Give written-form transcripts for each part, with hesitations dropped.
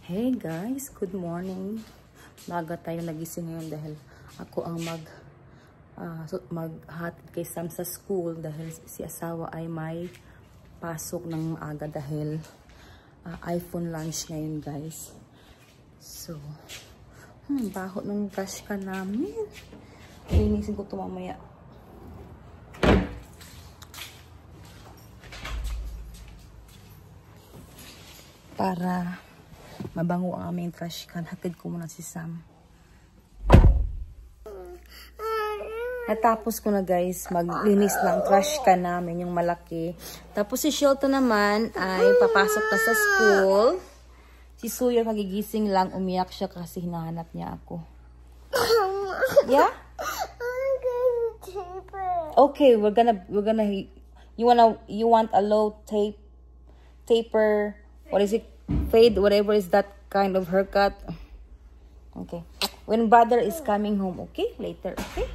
Hey guys, good morning. Maaga tayo nagising ngayon dahil ako ang maghatid kay Sam sa school dahil si asawa ay may pasok ng aga dahil iPhone lunch ngayon guys. So, baho ng brush ka namin. Linisin ko ito mamaya. Para mabango ang aming trash can. Hatid ko muna si Sam. Natapos ko na guys, maglinis ng trash can namin, yung malaki. Tapos si Shelton naman ay papasok na sa school. Si Suya kagigising lang, umiyak siya kasi hinahanap niya ako. Yeah? Okay, we're gonna you want a low taper, what is it? Fade, whatever is that kind of haircut. Okay. When brother is coming home, okay? Later, okay?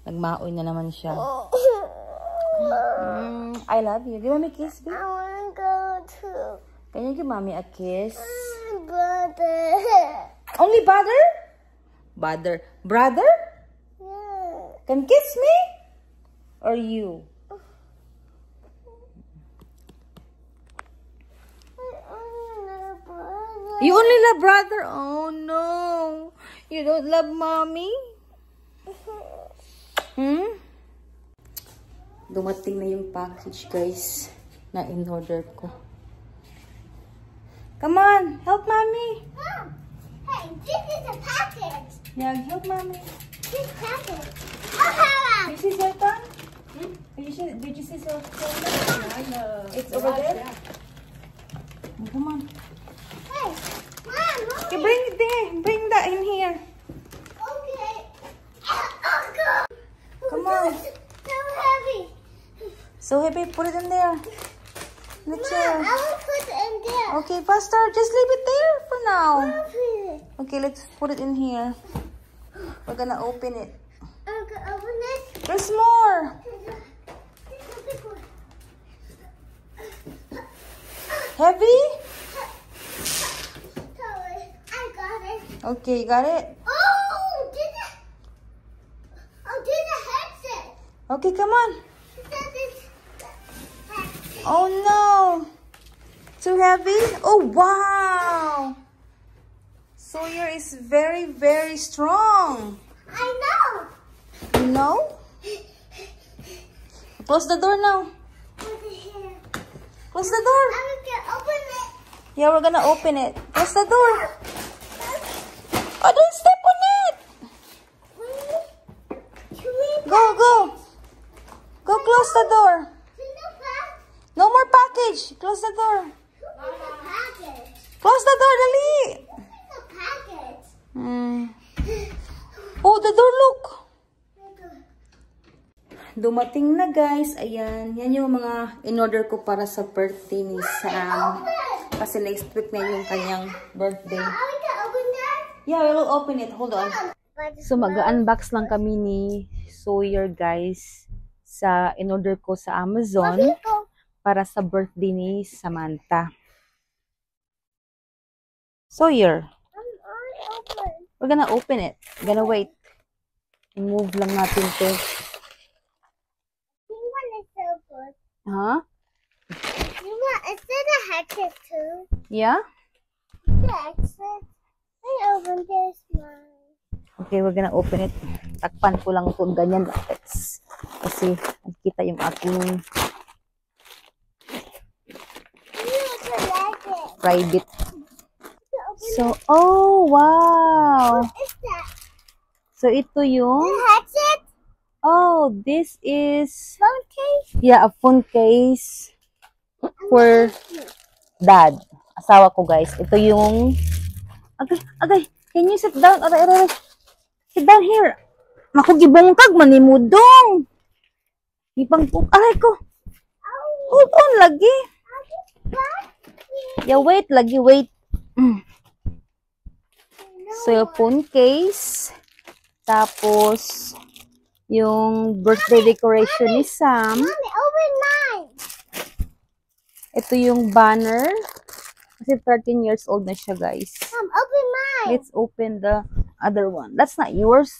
Nagmaoy na naman siya. I love you. Give mommy a kiss, babe. I want to go too. Can you give mommy a kiss? Brother. Only brother? Brother? Yeah. Can kiss me? Or you? You only love brother? Oh no. You don't love mommy? Dumating na yung package guys na in-order ko. Come on, help mommy. Mom, hey, this is a package. Yeah, help mommy. This package. Oh, Did you see Sultan? Did you see Sultan? It's over there? Yeah. Oh, come on. hey, Mom, Okay, bring it there. Bring that in here. okay. Oh, God. Come on. So heavy. So heavy, put it in there. In the Mom, chair. I will put it in there. Okay, faster. Just leave it there for now. Open it. Okay, let's put it in here. We're gonna open it. Okay, open it. There's more. Heavy? Sorry, I got it. Okay, you got it? There's a headset. Okay, come on. That is Oh no. Too heavy? Oh wow. Sawyer is very, very strong. I know. You know? Close the door now. Over here. Close the door. I can open it. Yeah, we're gonna open it. Close the door. Oh, don't step on it. Go. Go close the door. No more package. Close the door. Close the door, dali. Oh, the door, look. Dumating na guys. Ayan. Yan yung mga in-order ko para sa birthday ni Sam. Kasi next week na yung kanyang birthday. Yeah, we will open it. Hold on. So, mag-unbox lang kami ni Sawyer guys sa in-order ko sa Amazon para sa birthday ni Samantha. Sawyer, we're gonna open it. Gonna wait. Move lang natin to. Huh? Is it a headset too? Yeah? The headset. I opened this one. Okay, we're gonna open it. Takpan ko lang ito. Ganyan. Kasi nakikita yung aking private. So, oh, wow. What is that? So, ito yung... The headset? Oh, this is... Phone case? Yeah, a phone case for dad. Asawa ko, guys. Ito yung... Agay. Can you sit down? Aray. Sit down here. Naku, gibongkag, manimudong. Aray ko. Hold on, lagi. Yeah, wait, lagi, wait. So, yung phone case. Tapos, yung birthday decoration ni Sam. Mommy, open mine. Ito yung banner Kasi 13 years old na siya, guys. Mom, open mine. Let's open the other one. That's not yours.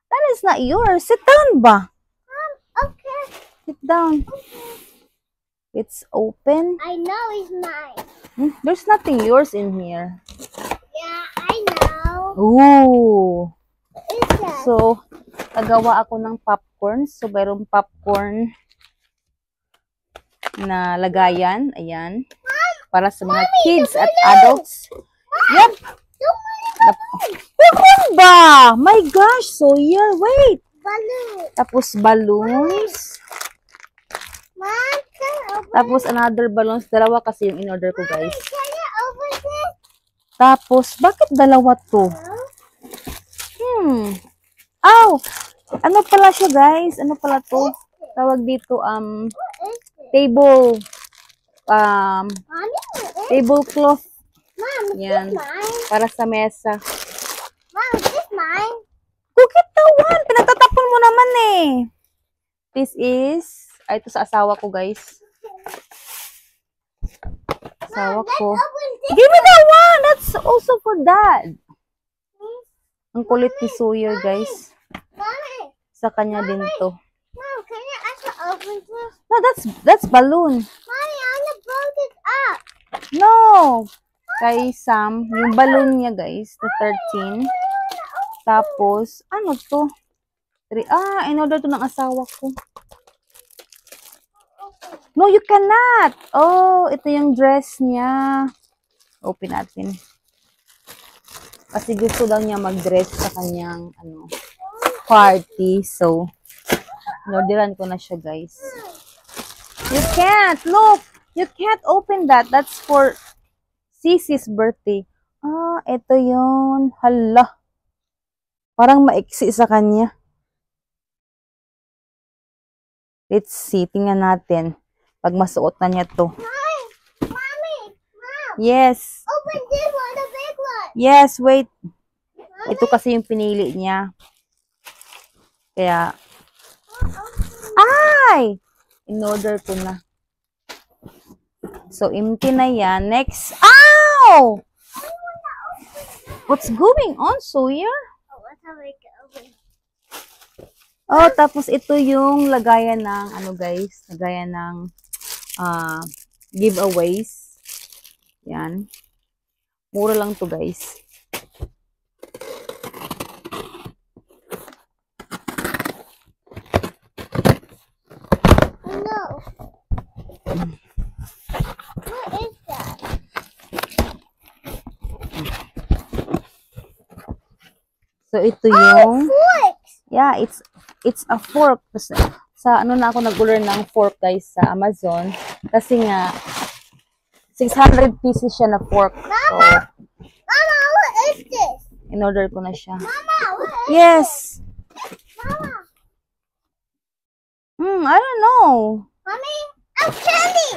That is not yours. Sit down ba? Okay. Sit down. Let's open. I know it's mine. There's nothing yours in here. Yeah, I know. Ooh. What is that? So, nagawa ako ng popcorn. So, mayroong popcorn na lagayan. Ayan. Para sa mga kids at adults. Yep. Popcorn ba? My gosh, Sawyer. Wait. Balloon. Tapos balloons. Mom, can you open Tapos another balloons. Dalawa kasi yung in-order ko, guys. Can you open this? Tapos, bakit dalawa to? Aw! Ano pala siya, guys? Ano pala to? Tawag dito, What is this? table, Mommy, what is tablecloth. Mom, is Yan. this mine? Para sa mesa. Mom, is this mine? Kukit tawan! Pinagtatapon mo naman eh. This is, ito sa asawa ko, guys. Asawa ko. Open this. Give me that one! That's also for dad. Ang kulit ni Sawyer, guys. Mommy, Sa kanya din to. Mom, can you also open this? No, that's balloon. Mommy, I want to blow this up. No! Kay Sam, yung balloon niya, guys, na 13. Tapos, ano to? In order to ng asawa ko. No, you cannot! Oh, ito yung dress niya. Open natin. Kasi gusto daw niya mag-dress sa kanyang, party. So, inorderan ko na siya, guys. You can't! Look! You can't open that. That's for Sisi's birthday. Ito yun. Hala. Parang maiksi sa kanya. Let's see. Tingnan natin. Pag masuot na niya to. Mommy, Mom, Yes. open this one, the big one. Yes, wait. Ito kasi yung pinili niya. Kaya, ay! In-order ko na. So, empty na yan. Next. Ow! What's going on, Sawyer? Oh, what's how we can open? Oh, tapos ito yung lagayan ng, guys, lagayan ng giveaways. Yan. Mura lang to, guys. Oh, no. What is that? So, ito yung, Forks. yeah, it's a fork. Sa na ako nag-order ng fork, guys, sa Amazon. Kasi nga, 600 pieces siya na fork. So, Mama, what is this? in-order ko na siya. Mama, what is Yes! Mama? I don't know. Mommy? Oh, candy!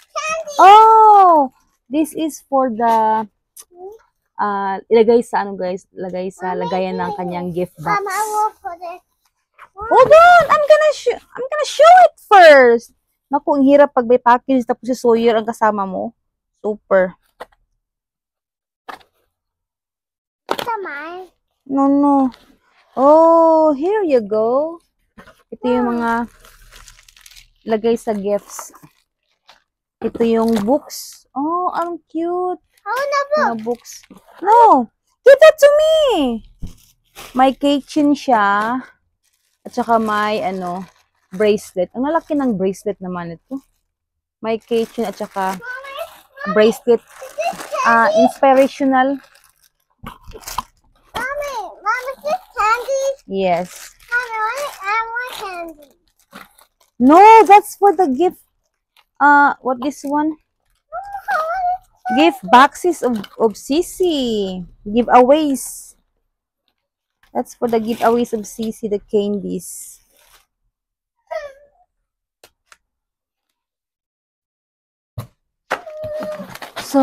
Candy! Oh! This is for the, ilagay sa, guys, ilagay sa lagayan ng kanyang gift box. Mama, I will put it. Hold on! I'm gonna show it first! Naku, ang hirap pag may package tapos si Sawyer ang kasama mo. Super. It's mine. No. Oh, here you go. Ito yung mga lagay sa gifts. Ito yung books. Oh, ang cute. How na po? Mga books. No! Give that to me! May keychain siya. At saka may, bracelet. Ang lalaki ng bracelet naman ito. May keychain at saka bracelet. Inspirational. Mommy, is this candy? Yes. Mommy, I want candy. No, that's for the gift. What this one? Gift boxes of Sisi. Giveaways. That's for the giveaways of Sisi, the candies. So,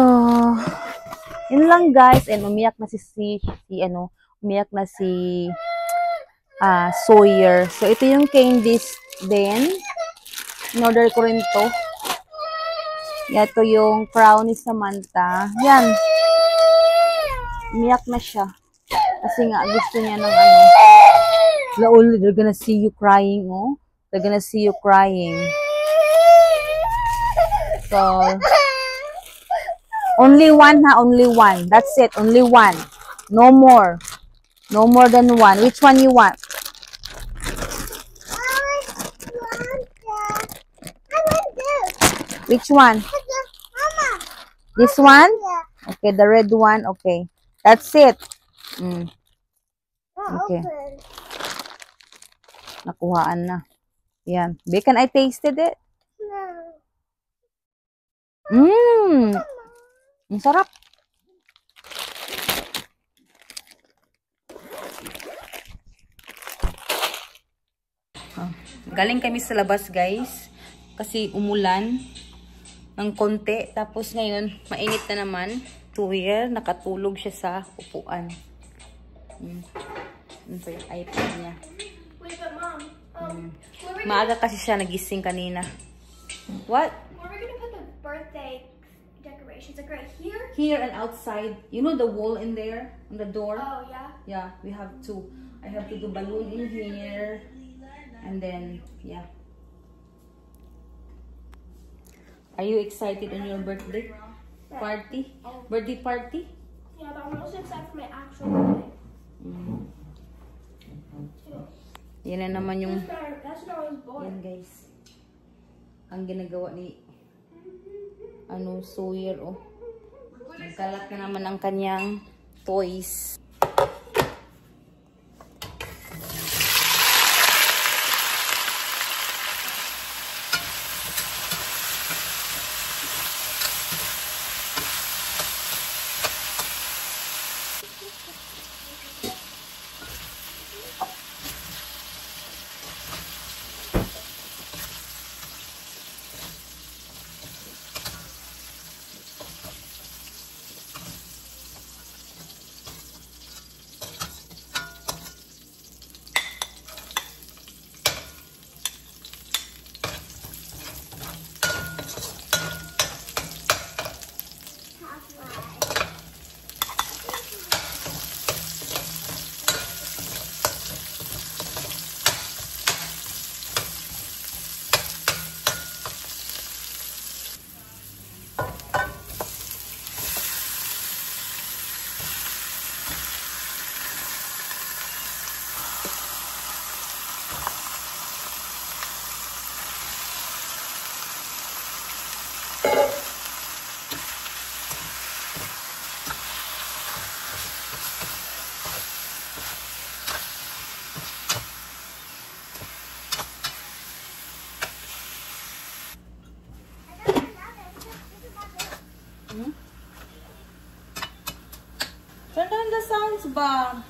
yun lang, guys. And umiyak na umiyak na si Sawyer. So, ito yung candies din. In-order ko rin to. Ito yung crown ni Samantha. Yan. Umiyak na siya. Kasi nga, gusto niya ng ano. Laul, they're gonna see you crying, oh. They're gonna see you crying. So, only one, ha? Only one. That's it. Only one. No more. No more than one. Which one you want? Which one? Mama. This one? Okay, the red one. Okay. That's it. Okay. Nakuhaan na. Yan. Can I tasted it? No. Ang sarap. Galing kami sa labas, guys. Kasi umulan ng konti. Tapos ngayon, mainit na naman. Tuyer, nakatulog siya sa upuan. Ano pa yung iPad niya? Wait, but Mom, Maaga kasi siya nagising kanina. What? where are we gonna put the birthday decorations? Like right here? Here and outside. You know the wall in there? On the door? Oh, yeah? Yeah, we have to. I have to do balloon in here. And then, yeah. Are you excited on your birthday party? Birthday party? Yeah, but I'm also excited for my actual birthday. Yan na naman yung... That's when I was born. Yan, guys. Ang ginagawa ni... Sawyer, oh. Nagkalat na naman ang kanyang toys. Turn down the sounds ba?